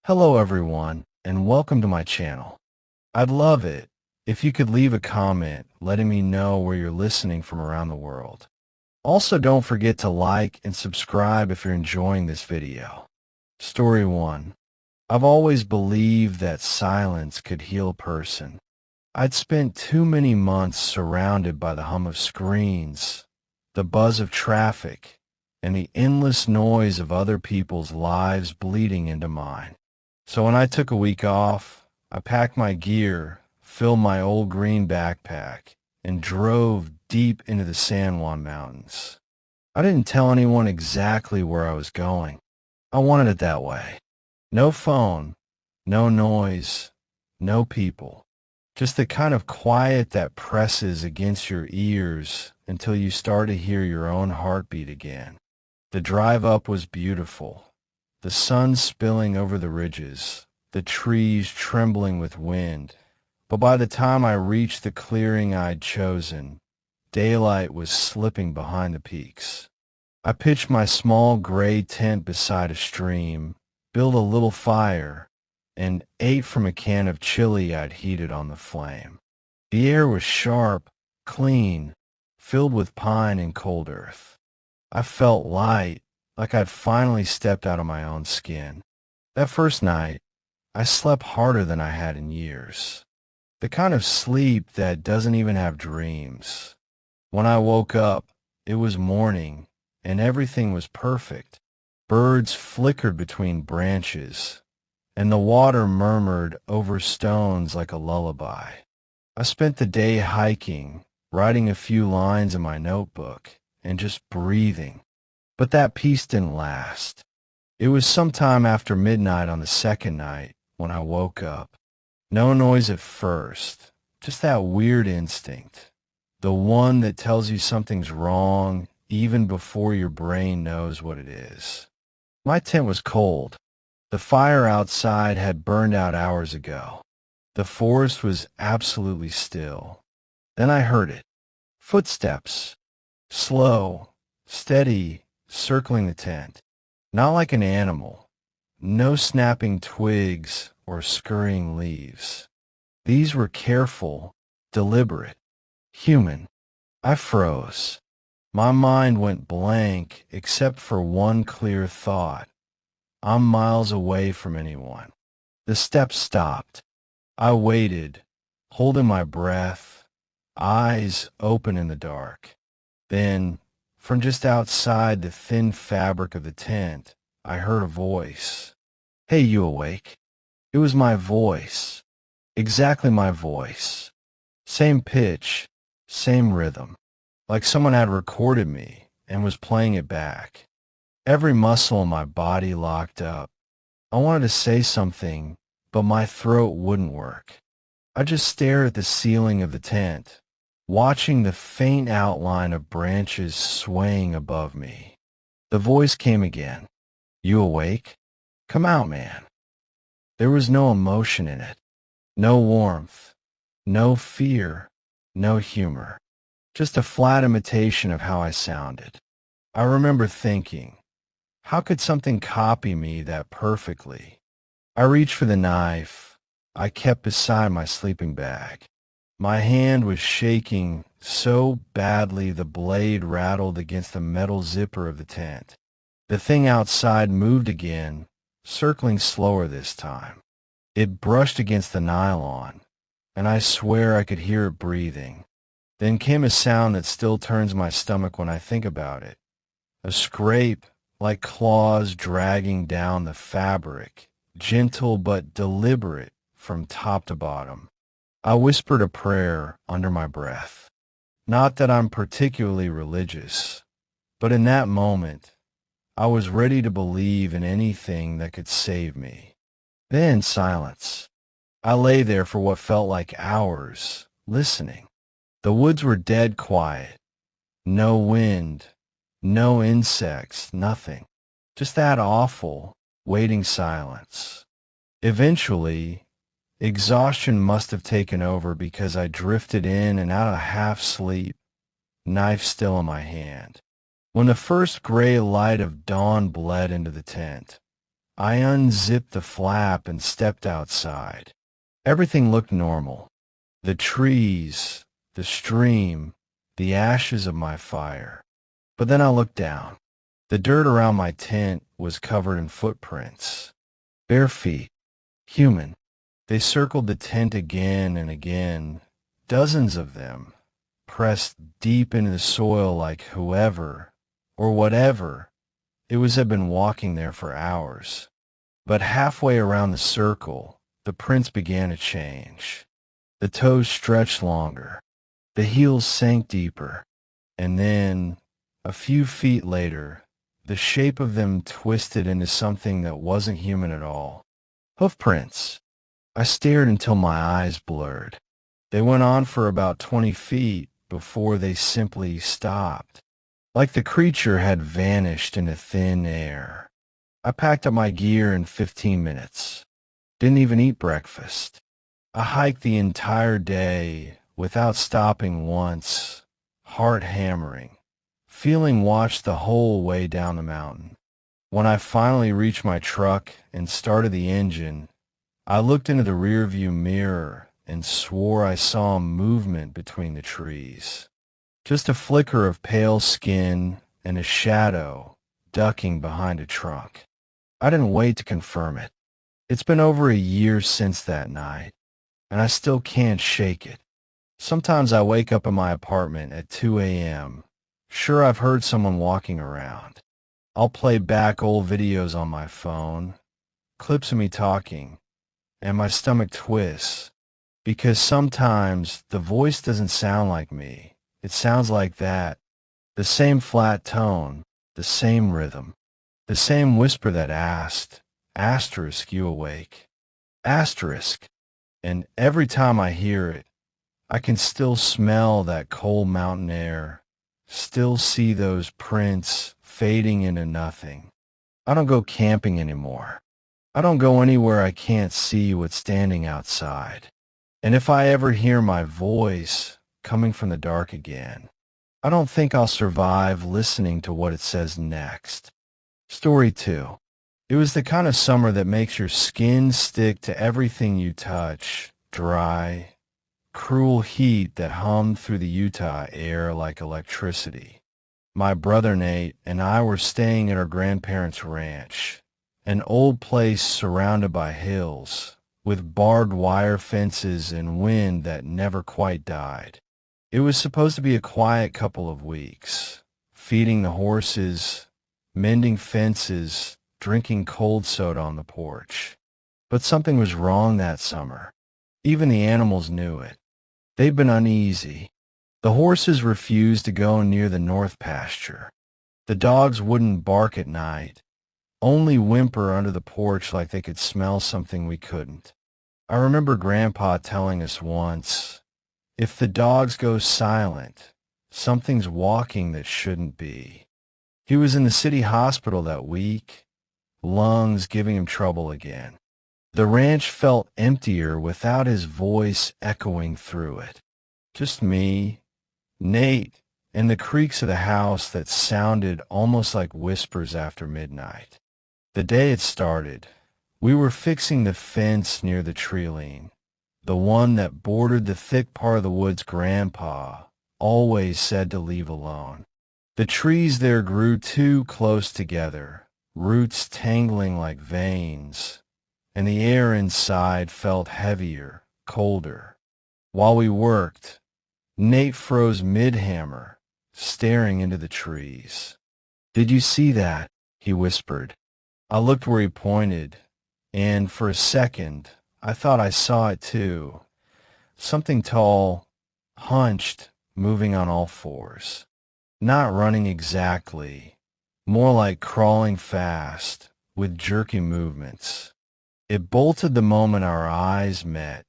Hello everyone, and welcome to my channel. I'd love it if you could leave a comment letting me know where you're listening from around the world. Also, don't forget to like and subscribe if you're enjoying this video. Story 1. I've always believed that silence could heal a person. I'd spent too many months surrounded by the hum of screens, the buzz of traffic, and the endless noise of other people's lives bleeding into mine. So when I took a week off, I packed my gear, filled my old green backpack, and drove deep into the San Juan Mountains. I didn't tell anyone exactly where I was going. I wanted it that way. No phone, no noise, no people. Just the kind of quiet that presses against your ears until you start to hear your own heartbeat again. The drive up was beautiful. The sun spilling over the ridges, the trees trembling with wind. But by the time I reached the clearing I'd chosen, daylight was slipping behind the peaks. I pitched my small gray tent beside a stream, built a little fire, and ate from a can of chili I'd heated on the flame. The air was sharp, clean, filled with pine and cold earth. I felt light, like I'd finally stepped out of my own skin. That first night, I slept harder than I had in years. The kind of sleep that doesn't even have dreams. When I woke up, it was morning, and everything was perfect. Birds flickered between branches, and the water murmured over stones like a lullaby. I spent the day hiking, writing a few lines in my notebook, and just breathing. But that peace didn't last. It was sometime after midnight on the second night when I woke up. No noise at first, just that weird instinct. The one that tells you something's wrong even before your brain knows what it is. My tent was cold. The fire outside had burned out hours ago. The forest was absolutely still. Then I heard it. Footsteps. Slow, steady, circling the tent. Not like an animal. No snapping twigs or scurrying leaves. These were careful, deliberate, human. I froze. My mind went blank except for one clear thought. I'm miles away from anyone. The steps stopped. I waited, holding my breath, eyes open in the dark. Then, from just outside the thin fabric of the tent, I heard a voice. "Hey, you awake?" It was my voice. Exactly my voice. Same pitch, same rhythm. Like someone had recorded me and was playing it back. Every muscle in my body locked up. I wanted to say something, but my throat wouldn't work. I just stared at the ceiling of the tent, watching the faint outline of branches swaying above me. The voice came again. "You awake? Come out, man." There was no emotion in it, no warmth, no fear, no humor, just a flat imitation of how I sounded. I remember thinking, how could something copy me that perfectly? I reached for the knife I kept beside my sleeping bag. My hand was shaking so badly the blade rattled against the metal zipper of the tent. The thing outside moved again, circling slower this time. It brushed against the nylon, and I swear I could hear it breathing. Then came a sound that still turns my stomach when I think about it. A scrape like claws dragging down the fabric, gentle but deliberate from top to bottom. I whispered a prayer under my breath. Not that I'm particularly religious, but in that moment, I was ready to believe in anything that could save me. Then silence. I lay there for what felt like hours, listening. The woods were dead quiet. No wind, no insects, nothing. Just that awful, waiting silence. Eventually, exhaustion must have taken over because I drifted in and out of half sleep, knife still in my hand. When the first gray light of dawn bled into the tent, I unzipped the flap and stepped outside. Everything looked normal. The trees, the stream, the ashes of my fire. But then I looked down. The dirt around my tent was covered in footprints. Bare feet. Human. They circled the tent again and again, dozens of them, pressed deep into the soil like whoever, or whatever, it was had been walking there for hours. But halfway around the circle, the prints began to change. The toes stretched longer, the heels sank deeper, and then, a few feet later, the shape of them twisted into something that wasn't human at all. Hoof prints. I stared until my eyes blurred. They went on for about 20 feet before they simply stopped, like the creature had vanished into thin air. I packed up my gear in 15 minutes. Didn't even eat breakfast. I hiked the entire day without stopping once, heart hammering, feeling watched the whole way down the mountain. When I finally reached my truck and started the engine, I looked into the rearview mirror and swore I saw movement between the trees. Just a flicker of pale skin and a shadow ducking behind a trunk. I didn't wait to confirm it. It's been over a year since that night, and I still can't shake it. Sometimes I wake up in my apartment at 2 a.m. Sure, I've heard someone walking around. I'll play back old videos on my phone, clips of me talking, and my stomach twists, because sometimes the voice doesn't sound like me. It sounds like that. The same flat tone, the same rhythm, the same whisper that asked, asterisk, you awake? Asterisk. And every time I hear it, I can still smell that cold mountain air, still see those prints fading into nothing. I don't go camping anymore. I don't go anywhere I can't see what's standing outside. And if I ever hear my voice coming from the dark again, I don't think I'll survive listening to what it says next. Story 2. It was the kind of summer that makes your skin stick to everything you touch, dry, cruel heat that hummed through the Utah air like electricity. My brother Nate and I were staying at our grandparents' ranch, an old place surrounded by hills, with barbed wire fences and wind that never quite died. It was supposed to be a quiet couple of weeks, feeding the horses, mending fences, drinking cold soda on the porch. But something was wrong that summer. Even the animals knew it. They'd been uneasy. The horses refused to go near the north pasture. The dogs wouldn't bark at night, only whimper under the porch like they could smell something we couldn't. I remember Grandpa telling us once, if the dogs go silent, something's walking that shouldn't be. He was in the city hospital that week, lungs giving him trouble again. The ranch felt emptier without his voice echoing through it. Just me, Nate, and the creaks of the house that sounded almost like whispers after midnight. The day had started. We were fixing the fence near the tree-line, the one that bordered the thick part of the woods Grandpa always said to leave alone. The trees there grew too close together, roots tangling like veins, and the air inside felt heavier, colder. While we worked, Nate froze mid-hammer, staring into the trees. "Did you see that?" he whispered. I looked where he pointed, and for a second, I thought I saw it too. Something tall, hunched, moving on all fours. Not running exactly, more like crawling fast, with jerky movements. It bolted the moment our eyes met,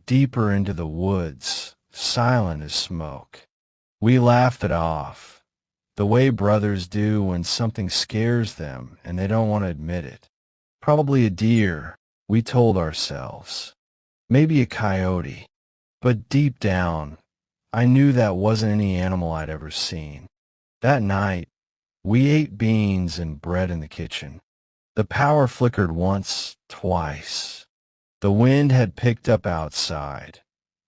deeper into the woods, silent as smoke. We laughed it off, the way brothers do when something scares them and they don't want to admit it. Probably a deer, we told ourselves. Maybe a coyote. But deep down, I knew that wasn't any animal I'd ever seen. That night, we ate beans and bread in the kitchen. The power flickered once, twice. The wind had picked up outside,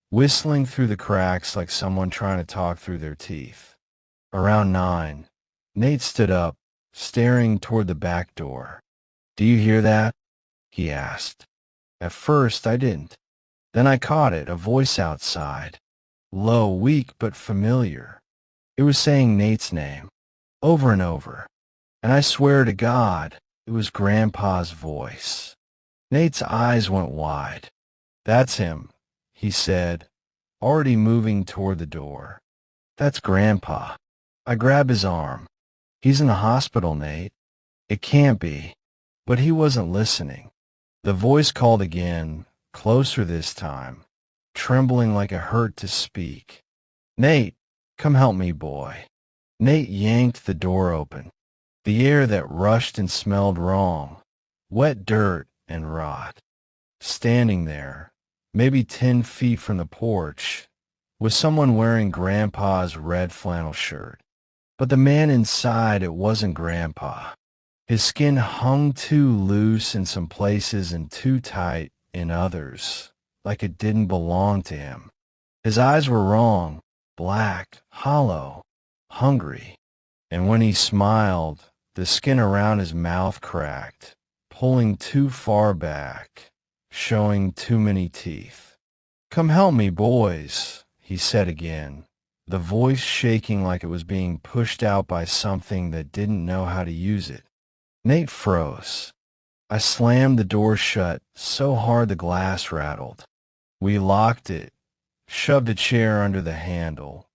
whistling through the cracks like someone trying to talk through their teeth. Around 9, Nate stood up, staring toward the back door. "Do you hear that?" he asked. At first, I didn't. Then I caught it, a voice outside. Low, weak, but familiar. It was saying Nate's name, over and over. And I swear to God, it was Grandpa's voice. Nate's eyes went wide. "That's him," he said, already moving toward the door. "That's Grandpa." I grabbed his arm. "He's in the hospital, Nate." "It can't be." But he wasn't listening. The voice called again, closer this time, trembling like it hurt to speak. "Nate, come help me, boy." Nate yanked the door open. The air that rushed and smelled wrong, wet dirt and rot. Standing there, maybe 10 feet from the porch, was someone wearing Grandpa's red flannel shirt. But the man inside, it wasn't Grandpa. His skin hung too loose in some places and too tight in others, like it didn't belong to him. His eyes were wrong, black, hollow, hungry. And when he smiled, the skin around his mouth cracked, pulling too far back, showing too many teeth. "Come help me, boys," he said again, the voice shaking like it was being pushed out by something that didn't know how to use it. Nate froze. I slammed the door shut so hard the glass rattled. We locked it, shoved a chair under the handle,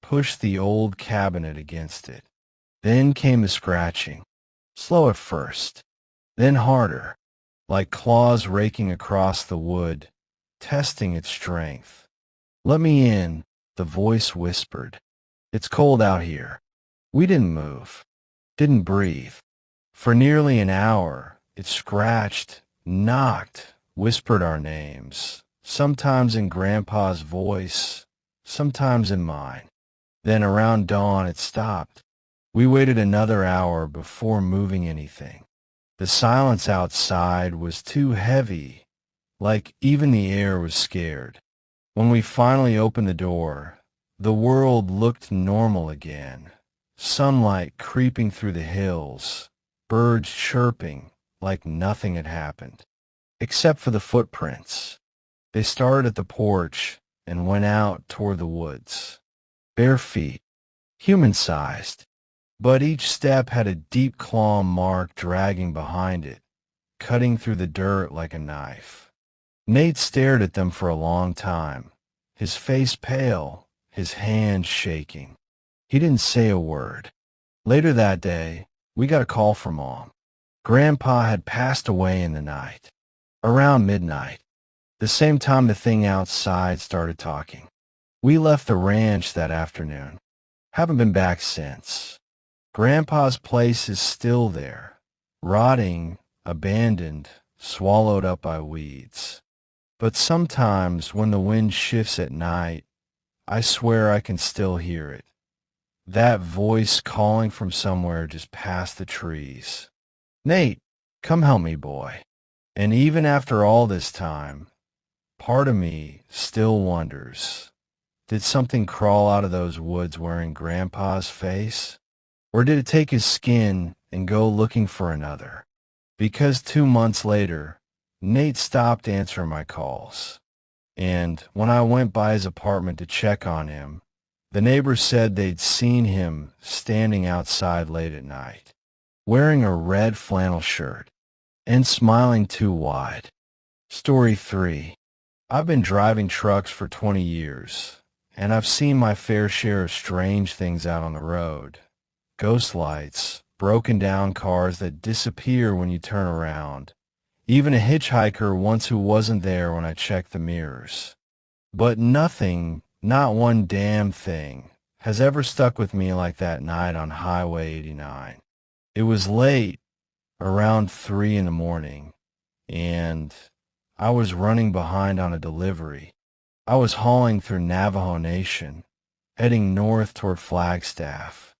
pushed the old cabinet against it. Then came the scratching, slow at first, then harder, like claws raking across the wood, testing its strength. "Let me in," the voice whispered. "It's cold out here." We didn't move, didn't breathe. For nearly an hour, it scratched, knocked, whispered our names, sometimes in Grandpa's voice, sometimes in mine. Then around dawn, it stopped. We waited another hour before moving anything. The silence outside was too heavy, like even the air was scared. When we finally opened the door, the world looked normal again. Sunlight creeping through the hills, birds chirping like nothing had happened, except for the footprints. They started at the porch and went out toward the woods. Bare feet, human-sized, but each step had a deep claw mark dragging behind it, cutting through the dirt like a knife. Nate stared at them for a long time, his face pale, his hands shaking. He didn't say a word. Later that day, we got a call from Mom. Grandpa had passed away in the night, around midnight, the same time the thing outside started talking. We left the ranch that afternoon. Haven't been back since. Grandpa's place is still there, rotting, abandoned, swallowed up by weeds. But sometimes when the wind shifts at night, I swear I can still hear it. That voice calling from somewhere just past the trees. "Nate, come help me, boy." And even after all this time, part of me still wonders, did something crawl out of those woods wearing Grandpa's face? Or did it take his skin and go looking for another? Because 2 months later, Nate stopped answering my calls. And when I went by his apartment to check on him, the neighbors said they'd seen him standing outside late at night, wearing a red flannel shirt and smiling too wide. Story 3. I've been driving trucks for 20 years, and I've seen my fair share of strange things out on the road. Ghost lights, broken down cars that disappear when you turn around, even a hitchhiker once who wasn't there when I checked the mirrors. But nothing, not one damn thing, has ever stuck with me like that night on Highway 89. It was late, around 3 in the morning, and I was running behind on a delivery. I was hauling through Navajo Nation, heading north toward Flagstaff.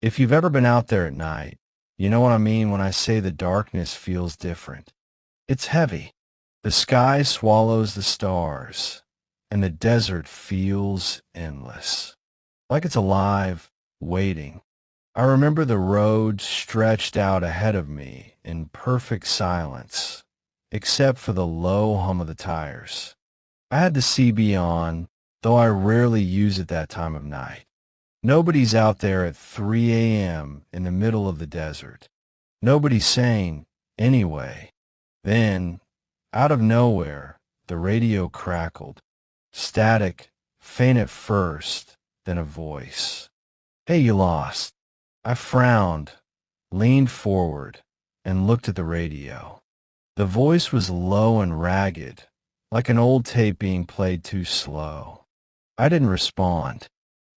If you've ever been out there at night, You know what I mean when I say the darkness feels different. It's heavy. The sky swallows the stars, and the desert feels endless. Like it's alive, waiting. I remember the road stretched out ahead of me in perfect silence, except for the low hum of the tires. I had the CB on, though I rarely use it that time of night. Nobody's out there at 3 a.m. in the middle of the desert. Nobody's sane, anyway. Then, out of nowhere, the radio crackled. Static, faint at first, then a voice. "Hey, you lost." I frowned, leaned forward, and looked at the radio. The voice was low and ragged, like an old tape being played too slow. I didn't respond.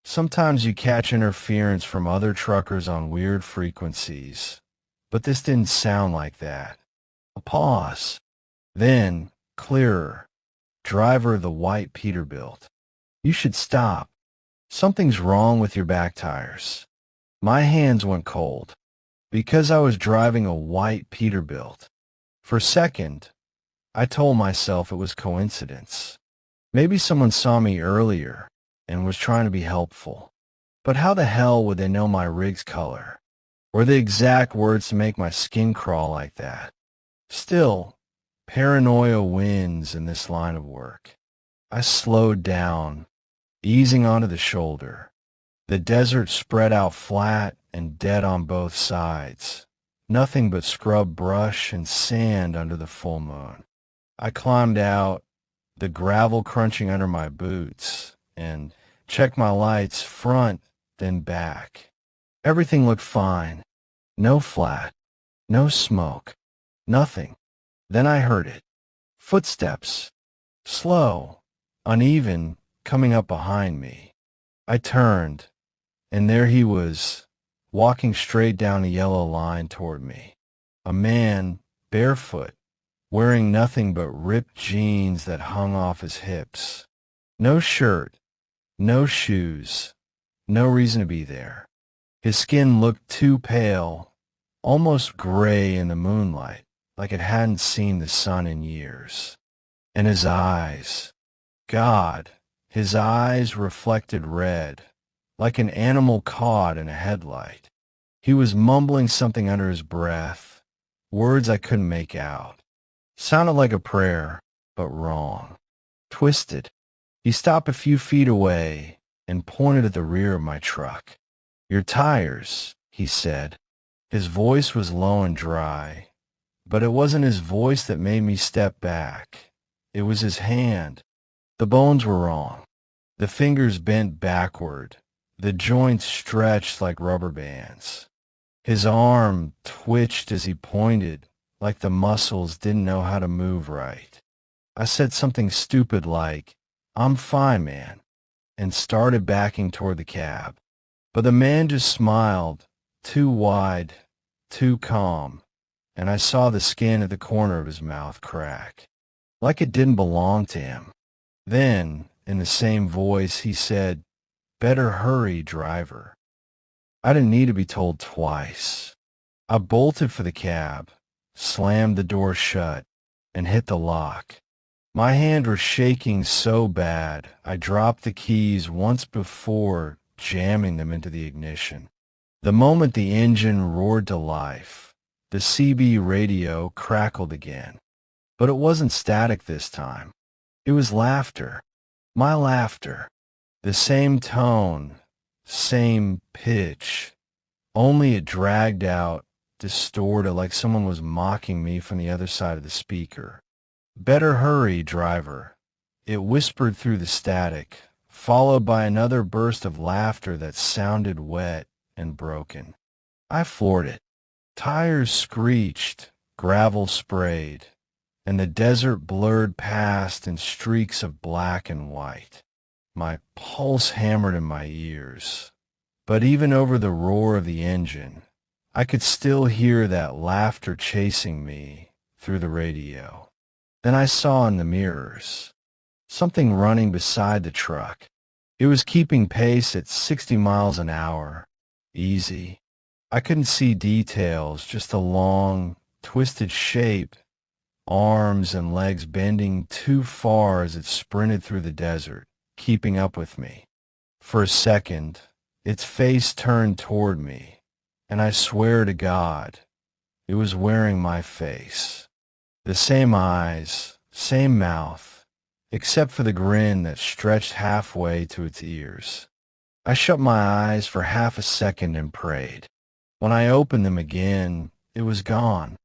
Sometimes you catch interference from other truckers on weird frequencies, but this didn't sound like that. A pause. Then, clearer. "Driver of the white Peterbilt. You should stop. Something's wrong with your back tires." My hands went cold, because I was driving a white Peterbilt. For a second, I told myself it was coincidence. Maybe someone saw me earlier and was trying to be helpful. But how the hell would they know my rig's color, or the exact words to make my skin crawl like that? Still, paranoia wins in this line of work. I slowed down, easing onto the shoulder. The desert spread out flat and dead on both sides. Nothing but scrub brush and sand under the full moon. I climbed out, the gravel crunching under my boots, and checked my lights front, then back. Everything looked fine. No flat, no smoke, nothing. Then I heard it. Footsteps. Slow, uneven, coming up behind me. I turned, and there he was, walking straight down the yellow line toward me. A man, barefoot, wearing nothing but ripped jeans that hung off his hips. No shirt, no shoes, no reason to be there. His skin looked too pale, almost gray in the moonlight, like it hadn't seen the sun in years. And his eyes, God, his eyes reflected red, like an animal caught in a headlight. He was mumbling something under his breath, words I couldn't make out. Sounded like a prayer, but wrong. Twisted. He stopped a few feet away and pointed at the rear of my truck. "Your tires," he said. His voice was low and dry, but it wasn't his voice that made me step back. It was his hand. The bones were wrong. The fingers bent backward, the joints stretched like rubber bands. His arm twitched as he pointed, like the muscles didn't know how to move right. I said something stupid like, "I'm fine, man," and started backing toward the cab. But the man just smiled, too wide, too calm, and I saw the skin at the corner of his mouth crack, like it didn't belong to him. Then, in the same voice, he said, "Better hurry, driver." I didn't need to be told twice. I bolted for the cab, slammed the door shut, and hit the lock. My hand was shaking so bad, I dropped the keys once before jamming them into the ignition. The moment the engine roared to life, the CB radio crackled again. But it wasn't static this time. It was laughter. My laughter. The same tone, same pitch, only it dragged out, distorted like someone was mocking me from the other side of the speaker. "Better hurry, driver." It whispered through the static, followed by another burst of laughter that sounded wet and broken. I floored it. Tires screeched, gravel sprayed, and the desert blurred past in streaks of black and white. My pulse hammered in my ears, but even over the roar of the engine, I could still hear that laughter chasing me through the radio. Then I saw in the mirrors something running beside the truck. It was keeping pace at 60 miles an hour, easy, I couldn't see details, just a long, twisted shape, arms and legs bending too far as it sprinted through the desert, keeping up with me. For a second, its face turned toward me, and I swear to God, it was wearing my face. The same eyes, same mouth, except for the grin that stretched halfway to its ears. I shut my eyes for half a second and prayed. When I opened them again, it was gone.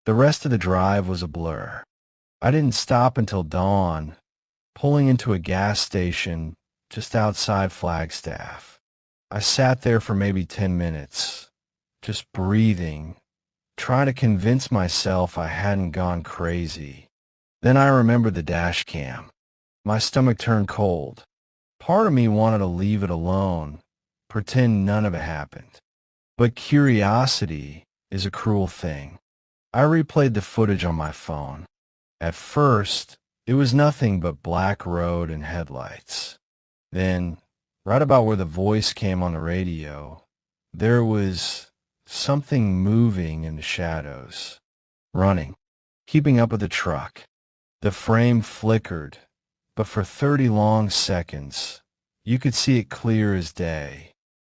The rest of the drive was a blur. I didn't stop until dawn, pulling into a gas station just outside Flagstaff. I sat there for maybe 10 minutes, just breathing, trying to convince myself I hadn't gone crazy. Then I remembered the dash cam. My stomach turned cold. Part of me wanted to leave it alone, pretend none of it happened. But curiosity is a cruel thing. I replayed the footage on my phone. At first, it was nothing but black road and headlights. Then, right about where the voice came on the radio, there was something moving in the shadows, running, keeping up with the truck. The frame flickered, but for 30 long seconds, you could see it clear as day.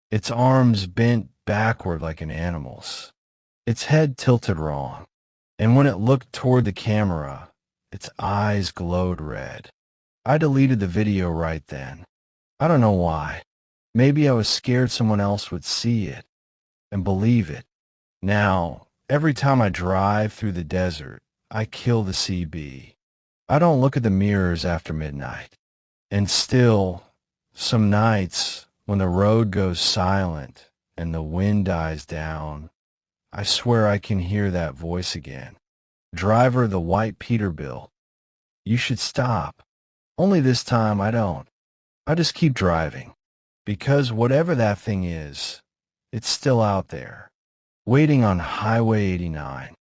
Its arms bent backward like an animal's, its head tilted wrong, and when it looked toward the camera, its eyes glowed red. I deleted the video right then. I don't know why. Maybe I was scared someone else would see it and believe it. Now, every time I drive through the desert, I kill the CB. I don't look at the mirrors after midnight. And still, some nights, when the road goes silent and the wind dies down, I swear I can hear that voice again. Driver of the white Peterbilt, you should stop. Only this time I don't. I just keep driving. Because whatever that thing is, it's still out there, waiting on Highway 89.